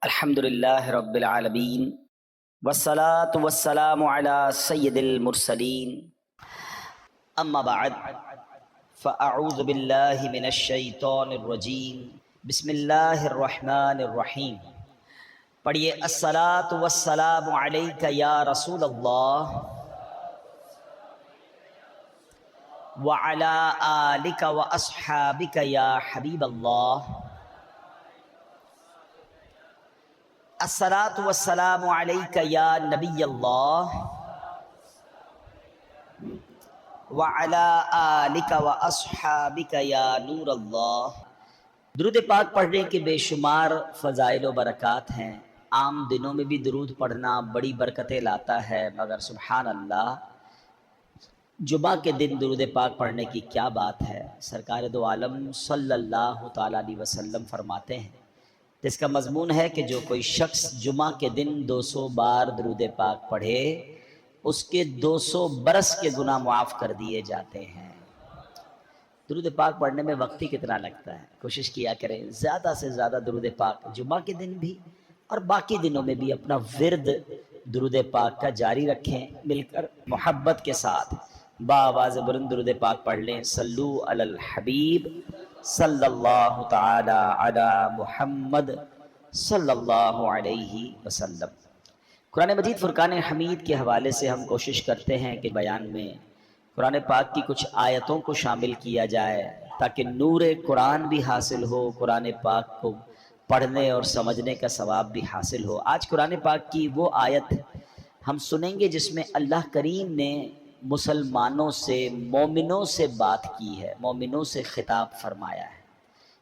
الحمد للہ رب العالمین والصلاة والسلام علی سید المرسلین اما بعد فاعوذ باللہ من الشیطان الرجیم بسم اللہ الرحمن الرحیم۔ پڑھیے الصلاة والسلام علیک یا رسول اللہ وعلی آلک واصحابک یا حبیب اللہ۔ الصلاة والسلام علیک یا نبی اللہ وعلی آلک واصحابک یا نور اللہ۔ درود پاک پڑھنے کے بے شمار فضائل و برکات ہیں۔ عام دنوں میں بھی درود پڑھنا بڑی برکتیں لاتا ہے، مگر سبحان اللہ جمعہ کے دن درود پاک پڑھنے کی کیا بات ہے۔ سرکار دو عالم صلی اللہ تعالیٰ علیہ وسلم فرماتے ہیں، جس کا مضمون ہے کہ جو کوئی شخص جمعہ کے دن 200 بار درود پاک پڑھے اس کے 200 برس کے گناہ معاف کر دیے جاتے ہیں۔ درود پاک پڑھنے میں وقت ہی کتنا لگتا ہے، کوشش کیا کریں زیادہ سے زیادہ درود پاک جمعہ کے دن بھی اور باقی دنوں میں بھی اپنا ورد درود پاک کا جاری رکھیں۔ مل کر محبت کے ساتھ بآواز بلند درود پاک پڑھ لیں۔ صلو علی الحبیب صلی اللہ تعالی علی محمد صلی اللہ علیہ وسلم۔ قرآن مجید فرقان حمید کے حوالے سے ہم کوشش کرتے ہیں کہ بیان میں قرآن پاک کی کچھ آیتوں کو شامل کیا جائے تاکہ نور قرآن بھی حاصل ہو، قرآن پاک کو پڑھنے اور سمجھنے کا ثواب بھی حاصل ہو۔ آج قرآن پاک کی وہ آیت ہم سنیں گے جس میں اللہ کریم نے مسلمانوں سے، مومنوں سے بات کی ہے، مومنوں سے خطاب فرمایا ہے۔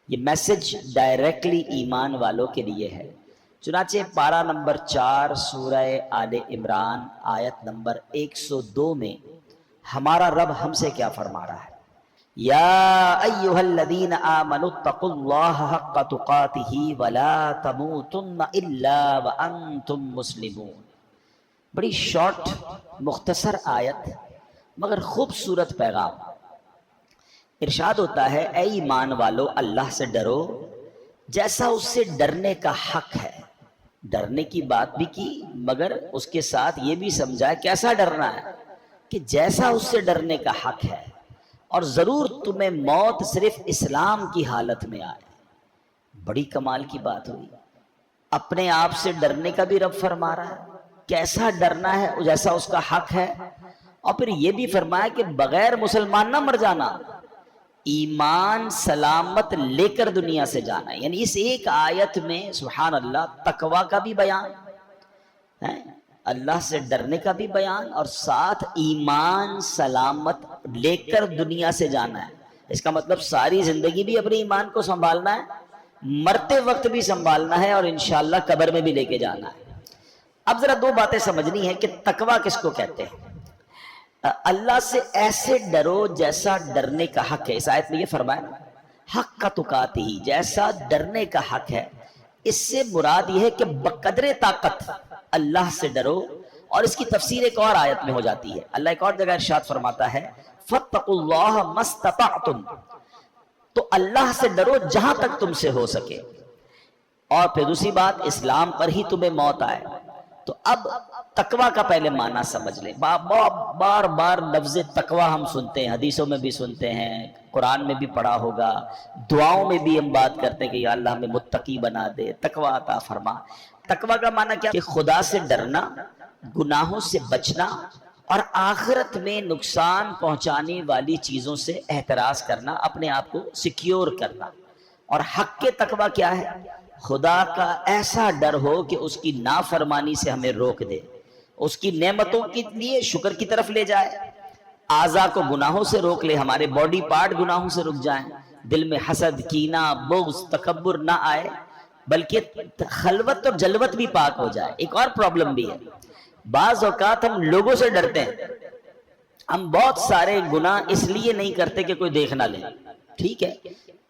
یہ میسج ڈائریکٹلی ایمان والوں کے لیے ہے۔ چنانچہ پارہ نمبر 4 سورہ آل عمران آیت نمبر 102 میں ہمارا رب ہم سے کیا فرما رہا ہے؟ یا ایھا الذین آمنوا اتقوا اللہ حق تقاتہ ولا تموتن الا وانتم مسلمون۔ بڑی شارٹ مختصر آیت مگر خوبصورت پیغام۔ ارشاد ہوتا ہے، اے ایمان والو اللہ سے ڈرو جیسا اس سے ڈرنے کا حق ہے۔ ڈرنے کی بات بھی کی مگر اس کے ساتھ یہ بھی سمجھا کیسا ڈرنا ہے کہ جیسا اس سے ڈرنے کا حق ہے، اور ضرور تمہیں موت صرف اسلام کی حالت میں آئے۔ بڑی کمال کی بات ہوئی، اپنے آپ سے ڈرنے کا بھی رب فرما رہا ہے کیسا ڈرنا ہے جیسا اس کا حق ہے، اور پھر یہ بھی فرمایا کہ بغیر مسلمان نہ مر جانا، ایمان سلامت لے کر دنیا سے جانا۔ یعنی اس ایک آیت میں سبحان اللہ تقوی کا بھی بیان ہے، اللہ سے ڈرنے کا بھی بیان، اور ساتھ ایمان سلامت لے کر دنیا سے جانا ہے۔ اس کا مطلب ساری زندگی بھی اپنے ایمان کو سنبھالنا ہے، مرتے وقت بھی سنبھالنا ہے، اور انشاءاللہ قبر میں بھی لے کے جانا ہے۔ اب ذرا دو باتیں سمجھنی ہے کہ تقوی کس کو کہتے ہیں۔ اللہ سے ایسے ڈرو جیسا ڈرنے کا حق ہے۔ اس آیت میں یہ فرمایا حق کا تقاتہ، جیسا ڈرنے کا حق ہے۔ اس سے مراد یہ ہے کہ بقدر طاقت اللہ سے ڈرو، اور اس کی تفسیر ایک اور آیت میں ہو جاتی ہے۔ اللہ ایک اور جگہ ارشاد فرماتا ہے فاتقوا اللہ ما استطعتم، تو اللہ سے ڈرو جہاں تک تم سے ہو سکے۔ اور پھر دوسری بات، اسلام پر ہی تمہیں موت آئے۔ تو اب تقوی کا پہلے معنی سمجھ لیں۔ بار بار لفظ تقوی ہم سنتے ہیں، حدیثوں میں بھی سنتے ہیں، قرآن میں بھی پڑھا ہوگا، دعاؤں میں بھی ہم بات کرتے ہیں کہ یا اللہ ہمیں متقی بنا دے، تقوی عطا فرما۔ تقوی کا معنی کیا؟ کہ خدا سے ڈرنا، گناہوں سے بچنا، اور آخرت میں نقصان پہنچانے والی چیزوں سے احتراز کرنا، اپنے آپ کو سیکیور کرنا۔ اور حق کے تقوی کیا ہے؟ خدا کا ایسا ڈر ہو کہ اس کی نافرمانی سے ہمیں روک دے، اس کی نعمتوں کے لیے شکر کی طرف لے جائے، اعضاء کو گناہوں سے روک لے، ہمارے باڈی پارٹ گناہوں سے رک جائیں، دل میں حسد، کینہ، بغض، تکبر نہ آئے، بلکہ خلوت اور جلوت بھی پاک ہو جائے۔ ایک اور پرابلم بھی ہے، بعض اوقات ہم لوگوں سے ڈرتے ہیں، ہم بہت سارے گناہ اس لیے نہیں کرتے کہ کوئی دیکھ نہ لے۔ ٹھیک ہے،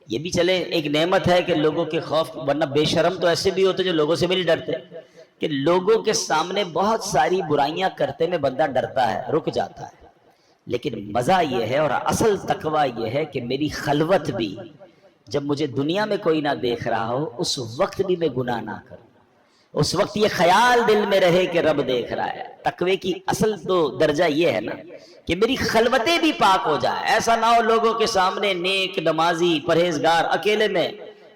یہ بھی چلے ایک نعمت ہے کہ لوگوں کے خوف، ورنہ بے شرم تو ایسے بھی ہوتے جو لوگوں سے بھی نہیں ڈرتے، کہ لوگوں کے سامنے بہت ساری برائیاں کرتے میں بندہ ڈرتا ہے، رک جاتا ہے۔ لیکن مزہ یہ ہے اور اصل تقوی یہ ہے کہ میری خلوت بھی، جب مجھے دنیا میں کوئی نہ دیکھ رہا ہو، اس وقت بھی میں گناہ نہ کروں۔ اس وقت یہ خیال دل میں رہے کہ رب دیکھ رہا ہے. تقوی کی اصل تو درجہ یہ ہے نا کہ میری خلوتیں بھی پاک ہو جائے. ایسا نہ ہو لوگوں کے سامنے نیک نمازی پرہیزگار اکیلے میں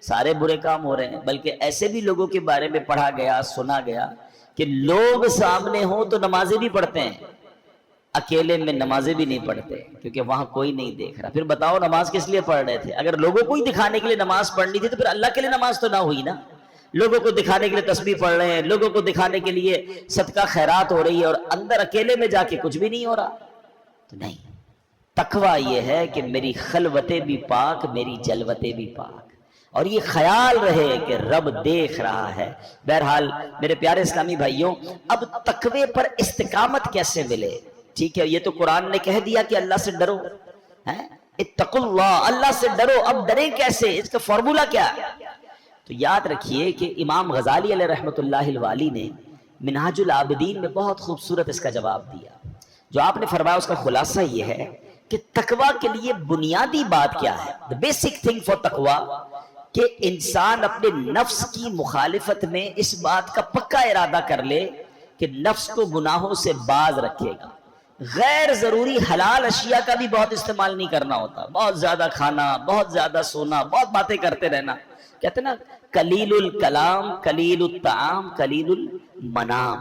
سارے برے کام ہو رہے ہیں، بلکہ ایسے بھی لوگوں کے بارے میں پڑھا گیا سنا گیا کہ لوگ سامنے ہوں تو نمازیں بھی پڑھتے ہیں، اکیلے میں نمازیں بھی نہیں پڑھتے کیونکہ وہاں کوئی نہیں دیکھ رہا. پھر بتاؤ نماز کس لیے پڑھ رہے تھے؟ اگر لوگوں کو ہی دکھانے کے لیے نماز پڑھنی تھی تو پھر اللہ کے لیے نماز تو نہ ہوئی نا. لوگوں کو دکھانے کے لیے تسبیح پڑھ رہے ہیں، لوگوں کو دکھانے کے لیے صدقہ خیرات ہو رہی ہے اور اندر اکیلے میں جا کے کچھ بھی نہیں ہو رہا. تو نہیں، تقویٰ یہ ہے کہ میری خلوتیں بھی پاک، میری جلوتیں بھی پاک، اور یہ خیال رہے کہ رب دیکھ رہا ہے. بہرحال میرے پیارے اسلامی بھائیوں، اب تقوی پر استقامت کیسے ملے؟ ٹھیک ہے، یہ تو قرآن نے کہہ دیا کہ اللہ سے ڈرو، اتقوا اللہ، اللہ سے ڈرو. اب ڈریں کیسے؟ اس کا فارمولا کیا ہے؟ تو یاد رکھیے کہ امام غزالی علیہ رحمۃ اللہ الوالی نے منہاج العابدین میں بہت خوبصورت اس کا جواب دیا. جو آپ نے فرمایا اس کا خلاصہ یہ ہے کہ تقویٰ کے لیے بنیادی بات کیا ہے؟ the basic thing for تقویٰ، کہ انسان اپنے نفس کی مخالفت میں اس بات کا پکا ارادہ کر لے کہ نفس کو گناہوں سے باز رکھے گا. غیر ضروری حلال اشیاء کا بھی بہت استعمال نہیں کرنا ہوتا. بہت زیادہ کھانا، بہت زیادہ سونا، بہت باتیں کرتے رہنا. کہتے ہیں نا قلیل الکلام قلیل الطعام قلیل المنام،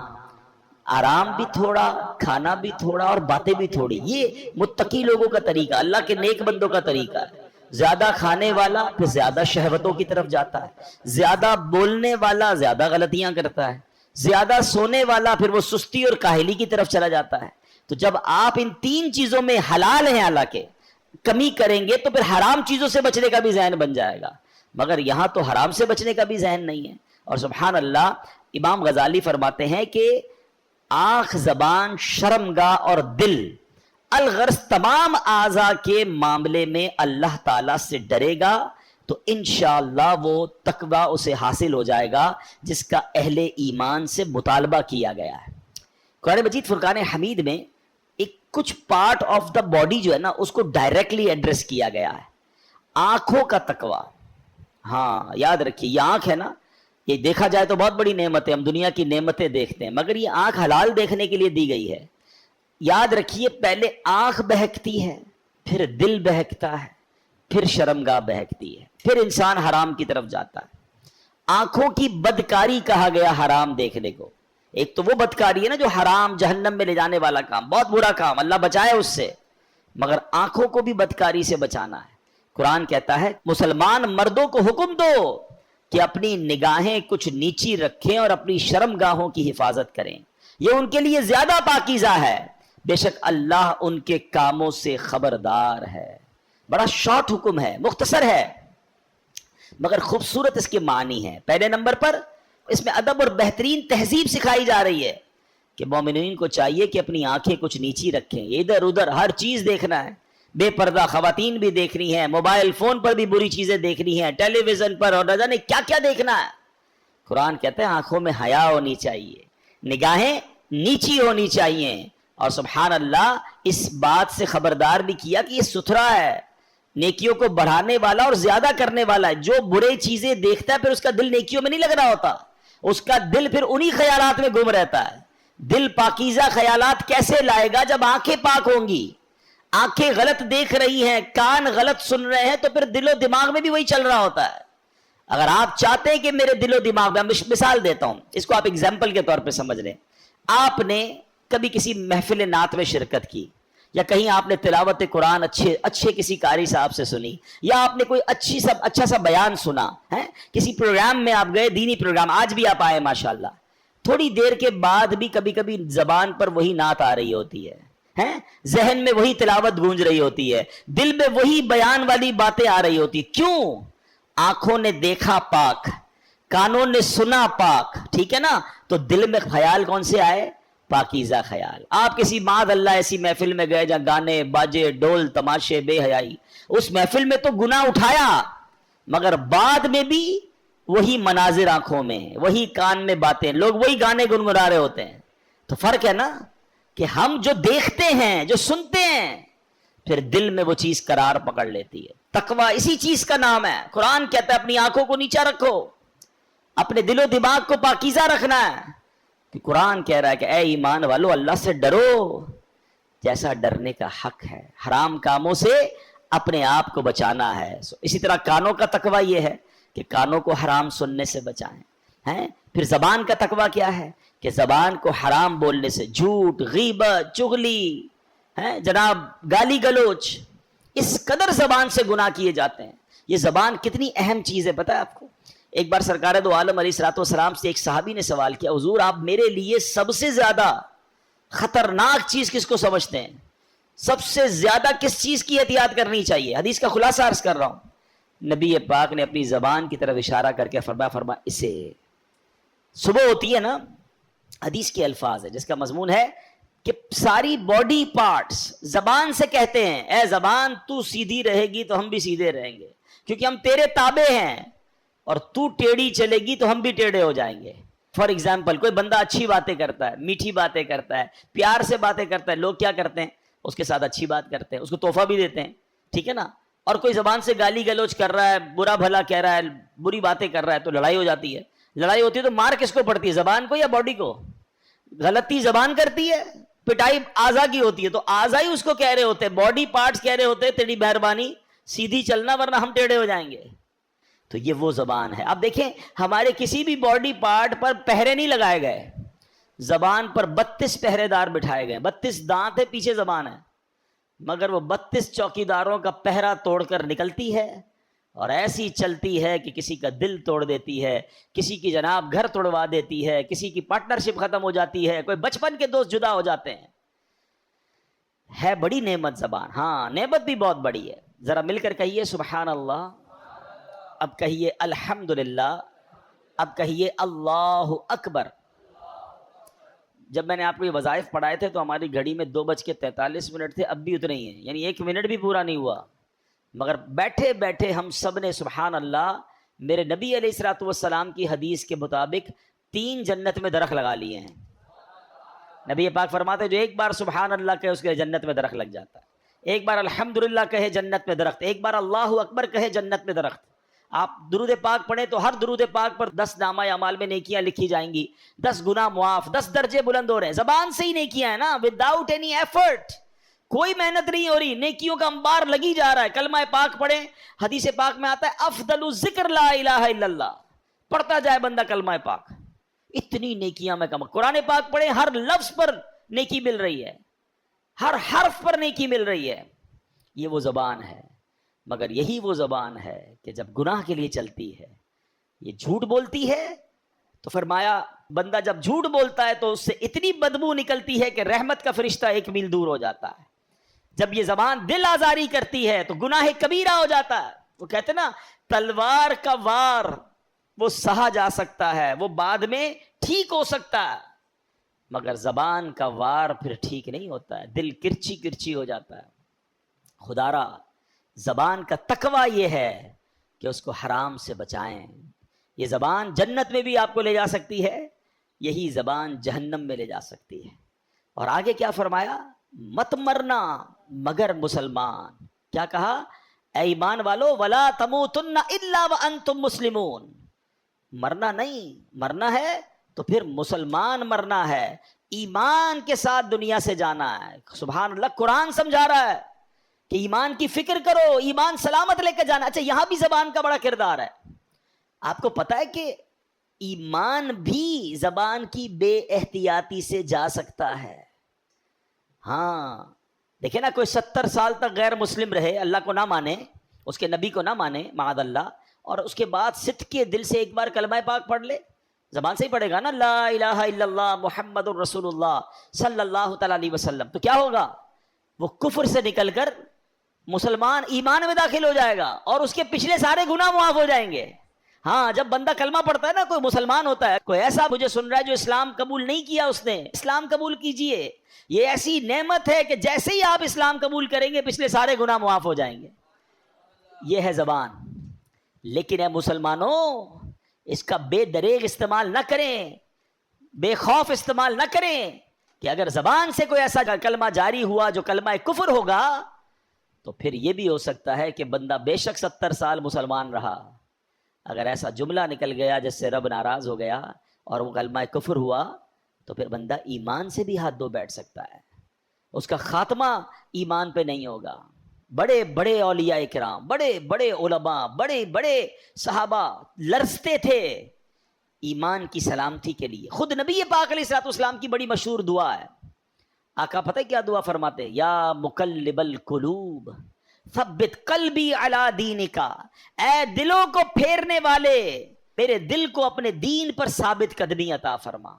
آرام بھی تھوڑا، کھانا بھی تھوڑا اور باتیں بھی تھوڑی. یہ متقی لوگوں کا طریقہ، اللہ کے نیک بندوں کا طریقہ ہے. زیادہ کھانے والا پھر زیادہ شہوتوں کی طرف جاتا ہے، زیادہ بولنے والا زیادہ غلطیاں کرتا ہے، زیادہ سونے والا پھر وہ سستی اور کاہلی کی طرف چلا جاتا ہے. تو جب آپ ان تین چیزوں میں حلال ہیں حالانکہ کمی کریں گے تو پھر حرام چیزوں سے بچنے کا بھی ذہن بن جائے گا. مگر یہاں تو حرام سے بچنے کا بھی ذہن نہیں ہے. اور سبحان اللہ، امام غزالی فرماتے ہیں کہ آنکھ، زبان، شرمگاہ اور دل، الغرض تمام اعضاء کے معاملے میں اللہ تعالیٰ سے ڈرے گا تو انشاءاللہ وہ تقویٰ اسے حاصل ہو جائے گا جس کا اہل ایمان سے مطالبہ کیا گیا ہے. قرآن مجید فرقان حمید میں ایک کچھ پارٹ آف دا باڈی جو ہے نا اس کو ڈائریکٹلی ایڈریس کیا گیا ہے. آنکھوں کا تقویٰ، ہاں یاد رکھیے یہ آنکھ ہے نا، یہ دیکھا جائے تو بہت بڑی نعمت ہے، ہم دنیا کی نعمتیں دیکھتے ہیں مگر یہ آنکھ حلال دیکھنے کے لیے دی گئی ہے. یاد رکھیے پہلے آنکھ بہکتی ہے، پھر دل بہکتا ہے، پھر شرمگاہ بہکتی ہے، پھر انسان حرام کی طرف جاتا ہے. آنکھوں کی بدکاری کہا گیا حرام دیکھنے کو. ایک تو وہ بدکاری ہے نا جو حرام جہنم میں لے جانے والا کام، بہت برا کام، اللہ بچائے اس سے، مگر آنکھوں کو بھی بدکاری سے بچانا ہے. قرآن کہتا ہے مسلمان مردوں کو حکم دو کہ اپنی نگاہیں کچھ نیچی رکھیں اور اپنی شرمگاہوں کی حفاظت کریں، یہ ان کے لیے زیادہ پاکیزہ ہے، بے شک اللہ ان کے کاموں سے خبردار ہے. بڑا شارٹ حکم ہے، مختصر ہے مگر خوبصورت اس کے معنی ہے. پہلے نمبر پر اس میں ادب اور بہترین تہذیب سکھائی جا رہی ہے کہ مومنین کو چاہیے کہ اپنی آنکھیں کچھ نیچی رکھیں. ادھر ادھر ہر چیز دیکھنا ہے، بے پردہ خواتین بھی دیکھنی ہے، موبائل فون پر بھی بری چیزیں دیکھنی ہیں، ٹیلی ویژن پر اور نہ جانے کیا کیا دیکھنا ہے. قرآن کہتا ہے آنکھوں میں حیا ہونی چاہیے، نگاہیں نیچی ہونی چاہیے. اور سبحان اللہ اس بات سے خبردار بھی کیا کہ یہ ستھرا ہے، نیکیوں کو بڑھانے والا اور زیادہ کرنے والا ہے. جو برے چیزیں دیکھتا ہے پھر اس کا دل نیکیوں میں نہیں لگ رہا ہوتا، اس کا دل پھر انہی خیالات میں گم رہتا ہے. دل پاکیزہ خیالات کیسے لائے گا جب آنکھیں پاک ہوں گی؟ آنکھیں غلط دیکھ رہی ہیں، کان غلط سن رہے ہیں تو پھر دل و دماغ میں بھی وہی چل رہا ہوتا ہے. اگر آپ چاہتے ہیں کہ میرے دل و دماغ میں، مثال دیتا ہوں اس کو آپ اگزامپل کے طور پہ سمجھ لیں. آپ نے کبھی کسی محفل نعت میں شرکت کی، یا کہیں آپ نے تلاوت قرآن اچھے کسی قاری صاحب سے سنی، یا آپ نے کوئی اچھا سا بیان سنا ہے، کسی پروگرام میں آپ گئے، دینی پروگرام، آج بھی آپ آئے ماشاءاللہ. تھوڑی دیر کے بعد بھی کبھی کبھی زبان پر وہی نعت آ رہی ہوتی ہے، ذہن میں وہی تلاوت گونج رہی ہوتی ہے، دل میں وہی بیان والی باتیں آ رہی ہوتی. کیوں؟ آنکھوں نے دیکھا پاک، کانوں نے سنا پاک، ٹھیک ہے نا، تو دل میں خیال کون سے آئے؟ پاکیزہ خیال. آپ کسی معاذ اللہ ایسی محفل میں گئے جہاں گانے باجے ڈول تماشے بے حیائی، اس محفل میں تو گناہ اٹھایا مگر بعد میں بھی وہی مناظر آنکھوں میں، وہی کان میں باتیں، لوگ وہی گانے گنگنا رہے ہوتے ہیں. تو فرق ہے نا کہ ہم جو دیکھتے ہیں، جو سنتے ہیں، پھر دل میں وہ چیز قرار پکڑ لیتی ہے. تقویٰ اسی چیز کا نام ہے. قرآن کہتا ہے اپنی آنکھوں کو نیچا رکھو. اپنے دل و دماغ کو پاکیزہ رکھنا ہے کہ قرآن کہہ رہا ہے کہ اے ایمان والو اللہ سے ڈرو جیسا ڈرنے کا حق ہے، حرام کاموں سے اپنے آپ کو بچانا ہے۔ اسی طرح کانوں کا تقوی یہ ہے کہ کانوں کو حرام سننے سے بچائیں ہیں۔ پھر زبان کا تقوی کیا ہے کہ زبان کو حرام بولنے سے، جھوٹ، غیبت، چغلی، جناب گالی گلوچ، اس قدر زبان سے گناہ کیے جاتے ہیں۔ یہ زبان کتنی اہم چیز ہے پتہ ہے آپ کو؟ ایک بار سرکار دو عالم علیہ الصلوۃ والسلام سے ایک صحابی نے سوال کیا، حضور آپ میرے لیے سب سے زیادہ خطرناک چیز کس کو سمجھتے ہیں؟ سب سے زیادہ کس چیز کی احتیاط کرنی چاہیے؟ حدیث کا خلاصہ عرض کر رہا ہوں۔ نبی پاک نے اپنی زبان کی طرف اشارہ کر کے فرمایا اسے، صبح ہوتی ہے نا، حدیث کے الفاظ ہے جس کا مضمون ہے کہ ساری باڈی پارٹس زبان سے کہتے ہیں اے زبان تو سیدھی رہے گی تو ہم بھی سیدھے رہیں گے، کیونکہ ہم تیرے تابع ہیں، اور تو ٹیڑھی چلے گی تو ہم بھی ٹیڑھے ہو جائیں گے۔ فار ایگزامپل کوئی بندہ اچھی باتیں کرتا ہے، میٹھی باتیں کرتا ہے، پیار سے باتیں کرتا ہے، لوگ کیا کرتے ہیں؟ اس کے ساتھ اچھی بات کرتے ہیں، اس کو تحفہ بھی دیتے ہیں، ٹھیک ہے نا؟ اور کوئی زبان سے گالی گلوچ کر رہا ہے، برا بھلا کہہ رہا ہے، بری باتیں کر رہا ہے، تو لڑائی ہو جاتی ہے۔ لڑائی ہوتی ہے تو مار کس کو پڑتی ہے؟ زبان کو یا باڈی کو؟ غلطی زبان کرتی ہے، پٹائی اعضا کی ہوتی ہے، تو اعضا ہی اس کو کہہ رہے ہوتے ہیں، باڈی پارٹس کہہ رہے ہوتے ہیں تیری مہربانی سیدھی چلنا ورنہ ہم ٹیڑھے ہو جائیں گے۔ تو یہ وہ زبان ہے۔ اب دیکھیں ہمارے کسی بھی باڈی پارٹ پر پہرے نہیں لگائے گئے، زبان پر 32 پہرے دار بٹھائے گئے، 32 دانت ہے، پیچھے زبان ہے، مگر وہ 32 چوکیداروں کا پہرا توڑ کر نکلتی ہے اور ایسی چلتی ہے کہ کسی کا دل توڑ دیتی ہے، کسی کی جناب گھر توڑوا دیتی ہے، کسی کی پارٹنرشپ ختم ہو جاتی ہے، کوئی بچپن کے دوست جدا ہو جاتے ہیں۔ ہے بڑی نعمت زبان، ہاں نعمت بھی بہت بڑی ہے۔ ذرا مل کر کہیے سبحان اللہ، اب کہیے الحمدللہ، اب کہیے اللہ اکبر۔ جب میں نے آپ کو یہ وظائف پڑھائے تھے تو ہماری گھڑی میں 2:43 تھے، اب بھی اتنے ہی ہیں، یعنی 1 منٹ بھی پورا نہیں ہوا، مگر بیٹھے بیٹھے ہم سب نے سبحان اللہ میرے نبی علیہ الصلوۃ والسلام کی حدیث کے مطابق 3 جنت میں درخت لگا لیے ہیں۔ نبی پاک فرماتے جو ایک بار سبحان اللہ کہے اس کے جنت میں درخت لگ جاتا ہے، ایک بار الحمدللہ کہے جنت میں درخت، ایک بار اللہ اکبر کہے جنت میں درخت۔ آپ درود پاک پڑھیں تو ہر درود پاک پر 10 نامہ اعمال میں نیکیاں لکھی جائیں گی، 10 گناہ معاف، 10 درجے بلند ہو رہے ہیں، زبان سے ہی نیکیاں ہیں نا، وداؤٹ اینی ایفرٹ، کوئی محنت نہیں ہو رہی، نیکیوں کا انبار لگی جا رہا ہے۔ کلمہ پاک پڑھیں، حدیث پاک میں آتا ہے افضل الذکر لا الہ الا اللہ، پڑھتا جائے بندہ کلمہ پاک، اتنی نیکیاں میں کم۔ قرآن پاک پڑھیں، ہر لفظ پر نیکی مل رہی ہے، ہر حرف پر نیکی مل رہی ہے۔ یہ وہ زبان ہے، مگر یہی وہ زبان ہے کہ جب گناہ کے لیے چلتی ہے، یہ جھوٹ بولتی ہے، تو فرمایا بندہ جب جھوٹ بولتا ہے تو اس سے اتنی بدبو نکلتی ہے کہ رحمت کا فرشتہ 1 میل دور ہو جاتا ہے۔ جب یہ زبان دل آزاری کرتی ہے تو گناہ کبیرہ ہو جاتا ہے۔ وہ کہتے ہیں نا تلوار کا وار وہ سہا جا سکتا ہے، وہ بعد میں ٹھیک ہو سکتا ہے، مگر زبان کا وار پھر ٹھیک نہیں ہوتا ہے، دل کرچی کرچی ہو جاتا ہے۔ خدا را زبان کا تقوی یہ ہے کہ اس کو حرام سے بچائیں۔ یہ زبان جنت میں بھی آپ کو لے جا سکتی ہے، یہی زبان جہنم میں لے جا سکتی ہے۔ اور آگے کیا فرمایا؟ مت مرنا مگر مسلمان۔ کیا کہا؟ اے ایمان والو ولا تموتن الا وانتم مسلمون، مرنا نہیں، مرنا ہے تو پھر مسلمان مرنا ہے، ایمان کے ساتھ دنیا سے جانا ہے۔ سبحان اللہ، قرآن سمجھا رہا ہے کہ ایمان کی فکر کرو، ایمان سلامت لے کے جانا۔ اچھا یہاں بھی زبان کا بڑا کردار ہے۔ آپ کو پتا ہے کہ ایمان بھی زبان کی بے احتیاطی سے جا سکتا ہے۔ ہاں دیکھیں نا، کوئی 70 سال تک غیر مسلم رہے، اللہ کو نہ مانے، اس کے نبی کو نہ مانے معاذ اللہ، اور اس کے بعد صدق کے دل سے ایک بار کلمہ پاک پڑھ لے، زبان سے ہی پڑھے گا نا، لا الہ الا اللہ محمد الرسول اللہ صلی اللہ تعالی علیہ وسلم، تو کیا ہوگا؟ وہ کفر سے نکل کر مسلمان ایمان میں داخل ہو جائے گا اور اس کے پچھلے سارے گناہ معاف ہو جائیں گے۔ ہاں جب بندہ کلمہ پڑھتا ہے نا، کوئی مسلمان ہوتا ہے، کوئی ایسا مجھے سن رہا ہے جو اسلام قبول نہیں کیا، اس نے اسلام قبول کیجئے، یہ ایسی نعمت ہے کہ جیسے ہی آپ اسلام قبول کریں گے پچھلے سارے گناہ معاف ہو جائیں گے۔ یہ ہے زبان۔ لیکن اے مسلمانوں، اس کا بے دریغ استعمال نہ کریں، بے خوف استعمال نہ کریں کہ اگر زبان سے کوئی ایسا کلمہ جاری ہوا جو کلمہ کفر ہوگا تو پھر یہ بھی ہو سکتا ہے کہ بندہ بے شک 70 سال مسلمان رہا، اگر ایسا جملہ نکل گیا جس سے رب ناراض ہو گیا اور وہ کلمہ کفر ہوا تو پھر بندہ ایمان سے بھی ہاتھ دھو بیٹھ سکتا ہے، اس کا خاتمہ ایمان پہ نہیں ہوگا۔ بڑے بڑے اولیاء کرام، بڑے بڑے علماء، بڑے بڑے صحابہ لرزتے تھے ایمان کی سلامتی کے لیے۔ خود نبی پاک علیہ الصلوۃ والسلام کی بڑی مشہور دعا ہے، آقا پتہ کیا دعا فرماتے؟ یا مقلب القلوب ثبت قلبی علی دینک، اے دلوں کو پھیرنے والے میرے دل کو اپنے دین پر ثابت قدمی عطا فرما۔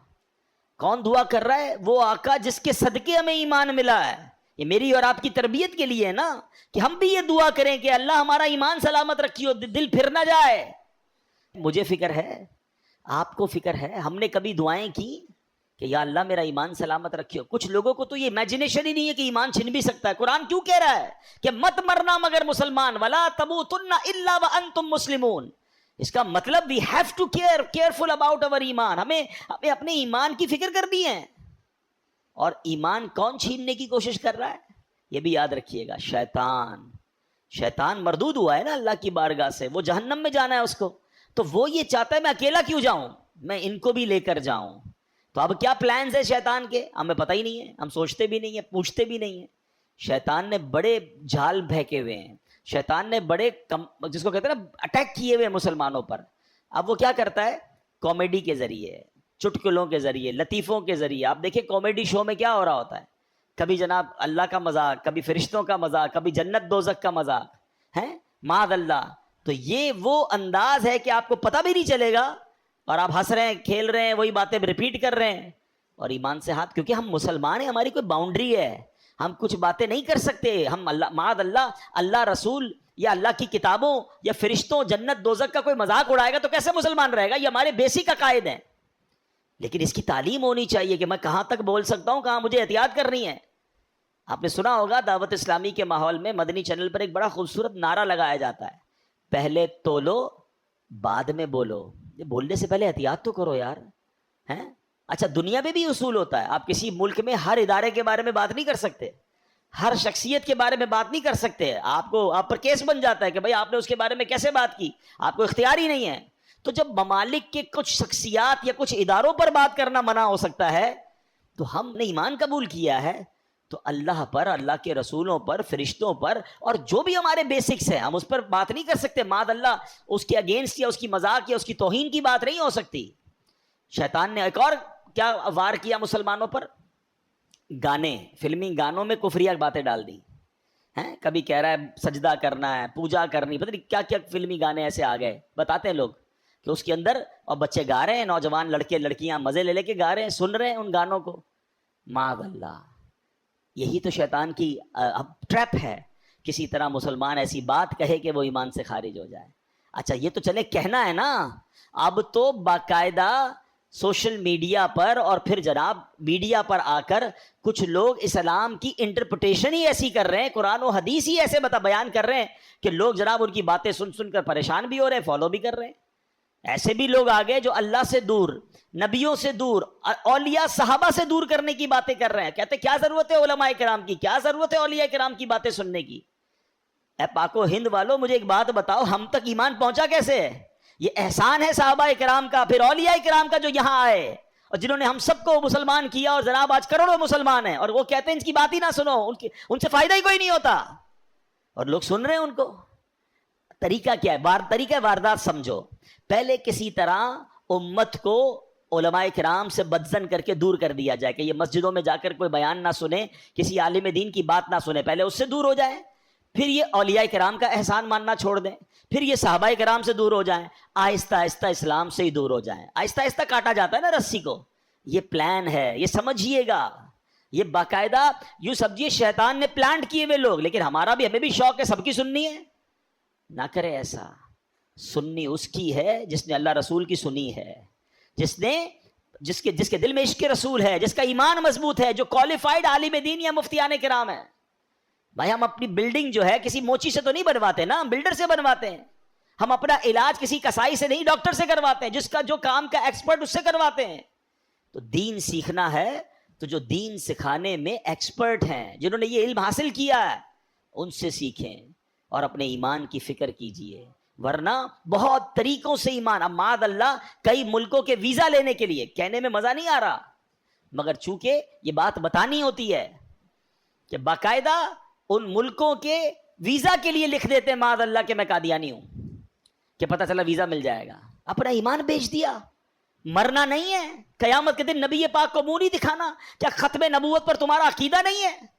کون دعا کر رہا ہے؟ وہ آقا جس کے صدقے ہمیں ایمان ملا ہے۔ یہ میری اور آپ کی تربیت کے لیے ہے نا، کہ ہم بھی یہ دعا کریں کہ اللہ ہمارا ایمان سلامت رکھیو، دل پھر نہ جائے۔ مجھے فکر ہے، آپ کو فکر ہے، ہم نے کبھی دعائیں کی کہ یا اللہ میرا ایمان سلامت رکھیو؟ کچھ لوگوں کو تو یہ امیجنیشن ہی نہیں ہے کہ ایمان چھن بھی سکتا ہے۔ قرآن کیوں کہہ رہا ہے کہ مت مرنا مگر مسلمان، ولا تموتن الا وانتم مسلمون؟ اس کا مطلب we have to careful about اور ایمان، ہمیں اپنے ایمان کی فکر کرنی ہے۔ اور ایمان کون چھیننے کی کوشش کر رہا ہے؟ یہ بھی یاد رکھیے گا، شیطان۔ شیطان مردود ہوا ہے نا اللہ کی بارگاہ سے، وہ جہنم میں جانا ہے اس کو، تو وہ یہ چاہتا ہے میں اکیلا کیوں جاؤں، میں ان کو بھی لے کر جاؤں۔ تو اب کیا پلانز ہے شیطان کے، ہمیں پتہ ہی نہیں ہے، ہم سوچتے بھی نہیں ہیں، پوچھتے بھی نہیں ہیں۔ شیطان نے بڑے جال بہکے ہوئے ہیں، شیطان نے بڑے جس کو کہتے ہیں نا اٹیک کیے ہوئے مسلمانوں پر۔ اب وہ کیا کرتا ہے؟ کامیڈی کے ذریعے، چٹکلوں کے ذریعے، لطیفوں کے ذریعے۔ آپ دیکھیں کامیڈی شو میں کیا ہو رہا ہوتا ہے، کبھی جناب اللہ کا مذاق، کبھی فرشتوں کا مذاق، کبھی جنت دوزخ کا مذاق ہے، معاذ اللہ۔ تو یہ وہ انداز ہے کہ آپ کو پتہ بھی نہیں چلے گا اور آپ ہنس رہے ہیں، کھیل رہے ہیں، وہی باتیں ریپیٹ کر رہے ہیں، اور ایمان سے ہاتھ، کیونکہ ہم مسلمان ہیں، ہماری کوئی باؤنڈری ہے، ہم کچھ باتیں نہیں کر سکتے۔ ہم اللہ معاذ اللہ، اللہ رسول یا اللہ کی کتابوں یا فرشتوں جنت دوزخ کا کوئی مذاق اڑائے گا تو کیسے مسلمان رہے گا؟ یہ ہمارے بیسک عقائد ہیں، لیکن اس کی تعلیم ہونی چاہیے کہ میں کہاں تک بول سکتا ہوں، کہاں مجھے احتیاط کرنی ہے۔ آپ نے سنا ہوگا دعوت اسلامی کے ماحول میں مدنی چینل پر ایک بڑا خوبصورت نعرہ لگایا جاتا ہے، پہلے تولو بعد میں بولو۔ یہ بولنے سے پہلے احتیاط تو کرو یار، ہیں؟ اچھا دنیا میں بھی اصول ہوتا ہے، آپ کسی ملک میں ہر ادارے کے بارے میں بات نہیں کر سکتے، ہر شخصیت کے بارے میں بات نہیں کر سکتے، آپ پر کیس بن جاتا ہے کہ بھائی آپ نے اس کے بارے میں کیسے بات کی، آپ کو اختیار ہی نہیں ہے۔ تو جب ممالک کے کچھ شخصیات یا کچھ اداروں پر بات کرنا منع ہو سکتا ہے، تو ہم نے ایمان قبول کیا ہے تو اللہ پر، اللہ کے رسولوں پر، فرشتوں پر، اور جو بھی ہمارے بیسکس ہیں ہم اس پر بات نہیں کر سکتے۔ معاذ اللہ اس کے اگینسٹ یا اس کی مذاق یا اس کی توہین کی بات نہیں ہو سکتی۔ شیطان نے ایک اور کیا وار کیا مسلمانوں پر؟ گانے، فلمی گانوں میں کفریہ باتیں ڈال دی ہیں۔ کبھی کہہ رہا ہے سجدہ کرنا ہے، پوجا کرنی، پتہ نہیں کیا کیا فلمی گانے ایسے آ گئے، بتاتے ہیں لوگ کہ اس کے اندر، اور بچے گا رہے ہیں، نوجوان لڑکے لڑکیاں مزے لے لے کے گا رہے ہیں، سن رہے ہیں ان گانوں کو۔ معاذ اللہ، یہی تو شیطان کی ٹریپ ہے، کسی طرح مسلمان ایسی بات کہے کہ وہ ایمان سے خارج ہو جائے۔ اچھا یہ تو چلے کہنا ہے نا، اب تو باقاعدہ سوشل میڈیا پر اور پھر جناب میڈیا پر آ کر کچھ لوگ اسلام کی انٹرپریٹیشن ہی ایسی کر رہے ہیں، قرآن و حدیث ہی ایسے بیان کر رہے ہیں کہ لوگ جناب ان کی باتیں سن سن کر پریشان بھی ہو رہے ہیں، فالو بھی کر رہے ہیں۔ ایسے بھی لوگ آگے جو اللہ سے دور، نبیوں سے دور، اولیاء صحابہ سے دور کرنے کی باتیں کر رہے ہیں، کہتے کیا ضرورت ہے علماء کرام کی، کیا ضرورت ہے اولیاء کرام کی باتیں سننے کی۔ اے پاک و ہند والوں مجھے ایک بات بتاؤ، ہم تک ایمان پہنچا کیسے ہے؟ یہ احسان ہے صحابہ کرام کا، پھر اولیاء کرام کا جو یہاں آئے اور جنہوں نے ہم سب کو مسلمان کیا، اور جناب آج کروڑوں مسلمان ہیں، اور وہ کہتے ہیں ان کی بات ہی نہ سنو، ان سے فائدہ ہی کوئی نہیں ہوتا، اور لوگ سن رہے ہیں ان کو۔ طریقہ کیا ہے؟ طریقہ واردات سمجھو۔ پہلے کسی طرح امت کو علماء کرام سے بدزن کر کے دور کر دیا جائے کہ یہ مسجدوں میں جا کر کوئی بیان نہ سنے، کسی عالم دین کی بات نہ سنے، پہلے اس سے دور ہو جائیں، پھر یہ اولیاء کرام کا احسان ماننا چھوڑ دیں، پھر یہ صحابہ کرام سے دور ہو جائیں، آہستہ آہستہ اسلام سے ہی دور ہو جائیں۔ آہستہ آہستہ کاٹا جاتا ہے نا رسی کو، یہ پلان ہے، یہ سمجھیے گا، یہ باقاعدہ یوں سمجھیے شیطان نے پلانٹ کیے ہوئے لوگ۔ لیکن ہمیں بھی شوق ہے سب کی سننی ہے، نہ کرے ایسا۔ سننی اس کی ہے جس نے اللہ رسول کی سنی ہے، جس کے دل میں عشق رسول ہے، جس کا ایمان مضبوط ہے، جو کوالیفائڈ عالم دین یا مفتیان کرام ہے۔ بھائی ہم اپنی بلڈنگ جو ہے کسی موچی سے تو نہیں بنواتے نا، ہم بلڈر سے بنواتے ہیں۔ ہم اپنا علاج کسی کسائی سے نہیں، ڈاکٹر سے کرواتے ہیں، جس کا جو کام کا ایکسپرٹ اس سے کرواتے ہیں۔ تو دین سیکھنا ہے تو جو دین سکھانے میں ایکسپرٹ ہیں، جنہوں نے یہ علم حاصل کیا ہے، ان سے سیکھیں اور اپنے ایمان کی فکر کیجئے۔ ورنہ بہت طریقوں سے ایمان، اب معاذ اللہ کئی ملکوں کے ویزا لینے کے لیے، کہنے میں مزہ نہیں آ رہا مگر چونکہ یہ بات بتانی ہوتی ہے کہ باقاعدہ ان ملکوں کے ویزا کے لیے لکھ دیتے ہیں معاذ اللہ کہ میں قادیانی ہوں، کہ پتہ چلا ویزا مل جائے گا، اپنا ایمان بیچ دیا۔ مرنا نہیں ہے، قیامت کے دن نبی پاک کو منہ نہیں دکھانا، کیا ختم نبوت پر تمہارا عقیدہ نہیں ہے؟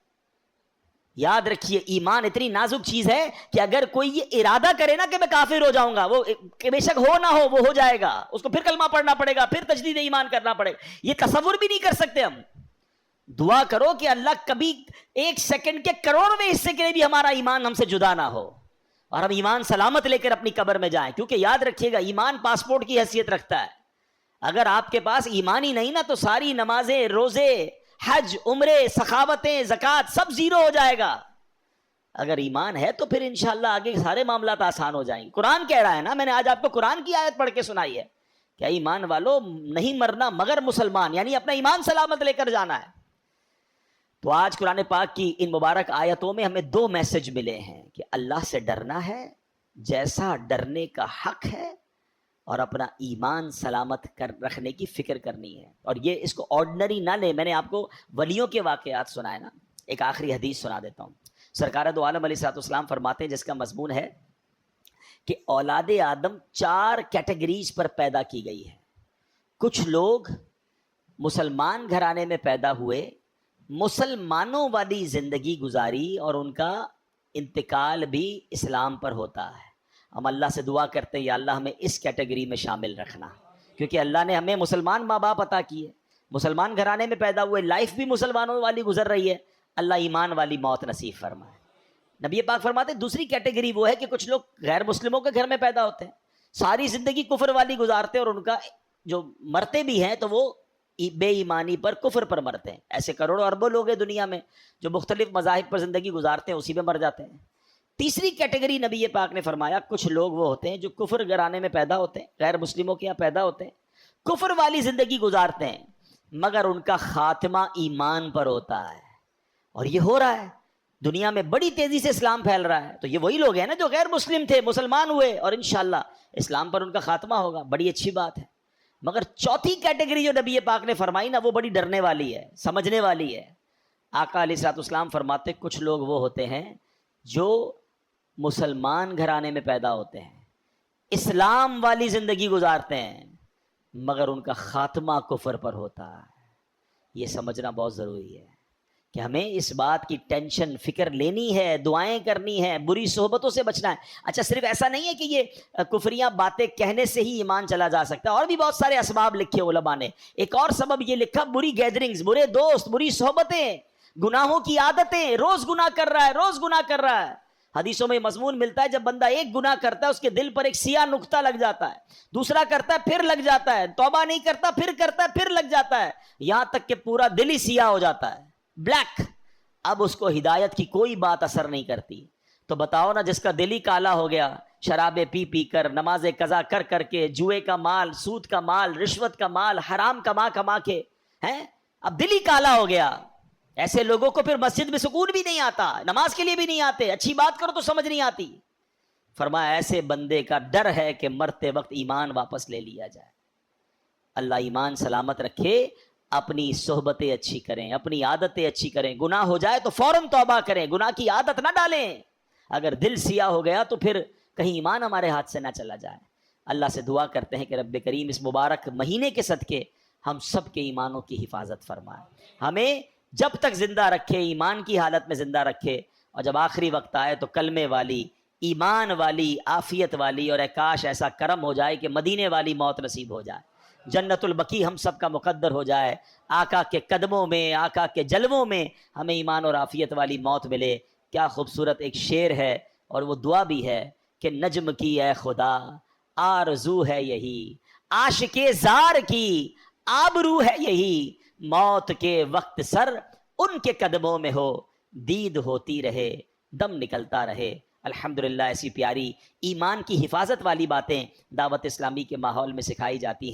یاد رکھیے ایمان اتنی نازک چیز ہے کہ اگر کوئی یہ ارادہ کرے نا کہ میں کافر ہو جاؤں گا، وہ بے شک ہو نہ ہو وہ ہو جائے گا، اس کو پھر کلمہ پڑھنا پڑے گا، پھر تجدید ایمان کرنا پڑے گا، یہ تصور بھی نہیں کر سکتے ہم۔ دعا کرو کہ اللہ کبھی ایک سیکنڈ کے کروڑویں حصے کے لیے بھی ہمارا ایمان ہم سے جدا نہ ہو اور ہم ایمان سلامت لے کر اپنی قبر میں جائیں، کیونکہ یاد رکھیے گا ایمان پاسپورٹ کی حیثیت رکھتا ہے۔ اگر آپ کے پاس ایمان ہی نہیں نا تو ساری نمازیں، روزے، حج، عمرے، سخاوتیں، زکوٰۃ سب زیرو ہو جائے گا۔ اگر ایمان ہے تو پھر انشاءاللہ آگے سارے معاملات آسان ہو جائیں گے۔ قرآن کہہ رہا ہے نا، میں نے آج آپ کو قرآن کی آیت پڑھ کے سنائی ہے، کیا ایمان والو نہیں مرنا مگر مسلمان، یعنی اپنا ایمان سلامت لے کر جانا ہے۔ تو آج قرآن پاک کی ان مبارک آیتوں میں ہمیں دو میسج ملے ہیں کہ اللہ سے ڈرنا ہے جیسا ڈرنے کا حق ہے، اور اپنا ایمان سلامت رکھنے کی فکر کرنی ہے۔ اور یہ اس کو آرڈنری نہ لیں، میں نے آپ کو ولیوں کے واقعات سنائے نا، ایک آخری حدیث سنا دیتا ہوں۔ سرکار دو عالم علیہ السلام فرماتے ہیں، جس کا مضمون ہے کہ اولاد آدم 4 کیٹیگریز پر پیدا کی گئی ہے۔ کچھ لوگ مسلمان گھرانے میں پیدا ہوئے، مسلمانوں والی زندگی گزاری اور ان کا انتقال بھی اسلام پر ہوتا ہے۔ ہم اللہ سے دعا کرتے ہیں یا اللہ ہمیں اس کیٹیگری میں شامل رکھنا، کیونکہ اللہ نے ہمیں مسلمان ماں باپ عطا کیے، مسلمان گھرانے میں پیدا ہوئے، لائف بھی مسلمانوں والی گزر رہی ہے، اللہ ایمان والی موت نصیب فرمائے۔ نبی پاک فرماتے ہیں دوسری کیٹیگری وہ ہے کہ کچھ لوگ غیر مسلموں کے گھر میں پیدا ہوتے ہیں، ساری زندگی کفر والی گزارتے ہیں، اور ان کا جو مرتے بھی ہیں تو وہ بے ایمانی پر، کفر پر مرتے ہیں۔ ایسے کروڑوں اربوں لوگ ہیں دنیا میں جو مختلف مذاہب پر زندگی گزارتے ہیں، اسی میں مر جاتے ہیں۔ تیسری کیٹیگری نبی پاک نے فرمایا کچھ لوگ وہ ہوتے ہیں جو کفر گھرانے میں پیدا ہوتے ہیں، غیر مسلموں کے یہاں پیدا ہوتے ہیں، کفر والی زندگی گزارتے ہیں، مگر ان کا خاتمہ ایمان پر ہوتا ہے۔ اور یہ ہو رہا ہے دنیا میں، بڑی تیزی سے اسلام پھیل رہا ہے۔ تو یہ وہی لوگ ہیں نا جو غیر مسلم تھے، مسلمان ہوئے، اور انشاءاللہ اسلام پر ان کا خاتمہ ہوگا، بڑی اچھی بات ہے۔ مگر چوتھی کیٹیگری جو نبی پاک نے فرمائی نا، وہ بڑی ڈرنے والی ہے، سمجھنے والی ہے۔ آقا علیہ السلام فرماتے کچھ لوگ وہ ہوتے ہیں جو مسلمان گھرانے میں پیدا ہوتے ہیں، اسلام والی زندگی گزارتے ہیں، مگر ان کا خاتمہ کفر پر ہوتا ہے۔ یہ سمجھنا بہت ضروری ہے کہ ہمیں اس بات کی ٹینشن، فکر لینی ہے، دعائیں کرنی ہے، بری صحبتوں سے بچنا ہے۔ اچھا صرف ایسا نہیں ہے کہ یہ کفریاں باتیں کہنے سے ہی ایمان چلا جا سکتا ہے، اور بھی بہت سارے اسباب لکھے علماء نے۔ ایک اور سبب یہ لکھا، بری گیدرنگز، برے دوست، بری صحبتیں، گناہوں کی عادتیں، روز گناہ کر رہا ہے، روز گناہ کر رہا ہے۔ حدیثوں میں مضمون ملتا ہے جب بندہ ایک گناہ کرتا ہے اس کے دل پر ایک سیاہ نقطہ لگ جاتا ہے، دوسرا کرتا ہے پھر لگ جاتا ہے، توبہ نہیں کرتا پھر کرتا ہے پھر لگ جاتا ہے، یہاں تک کہ پورا دل ہی سیاہ ہو جاتا ہے، بلیک۔ اب اس کو ہدایت کی کوئی بات اثر نہیں کرتی۔ تو بتاؤ نا، جس کا دل ہی کالا ہو گیا، شرابیں پی پی کر، نماز قضا کر کر کے، جوئے کا مال، سود کا مال، رشوت کا مال، حرام کما کما کے ہیں، اب دل ہی کالا ہو گیا۔ ایسے لوگوں کو پھر مسجد میں سکون بھی نہیں آتا، نماز کے لیے بھی نہیں آتے، اچھی بات کرو تو سمجھ نہیں آتی۔ فرمایا ایسے بندے کا ڈر ہے کہ مرتے وقت ایمان واپس لے لیا جائے۔ اللہ ایمان سلامت رکھے، اپنی صحبتیں اچھی کریں، اپنی عادتیں اچھی کریں، گناہ ہو جائے تو فوراً توبہ کریں، گناہ کی عادت نہ ڈالیں۔ اگر دل سیاہ ہو گیا تو پھر کہیں ایمان ہمارے ہاتھ سے نہ چلا جائے۔ اللہ سے دعا کرتے ہیں کہ رب کریم اس مبارک مہینے کے صدقے ہم سب کے ایمانوں کی حفاظت فرمائے، ہمیں جب تک زندہ رکھے ایمان کی حالت میں زندہ رکھے، اور جب آخری وقت آئے تو کلمے والی، ایمان والی، عافیت والی، اور کاش ایسا کرم ہو جائے کہ مدینے والی موت نصیب ہو جائے، جنت البقیع ہم سب کا مقدر ہو جائے، آقا کے قدموں میں، آقا کے جلووں میں ہمیں ایمان اور عافیت والی موت ملے۔ کیا خوبصورت ایک شعر ہے، اور وہ دعا بھی ہے کہ نجم کی اے خدا آرزو ہے یہی، عاشق زار کی آبرو ہے یہی، موت کے وقت سر ان کے قدموں میں ہو، دید ہوتی رہے، دم نکلتا رہے۔ الحمدللہ ایسی پیاری ایمان کی حفاظت والی باتیں دعوت اسلامی کے ماحول میں سکھائی جاتی ہیں۔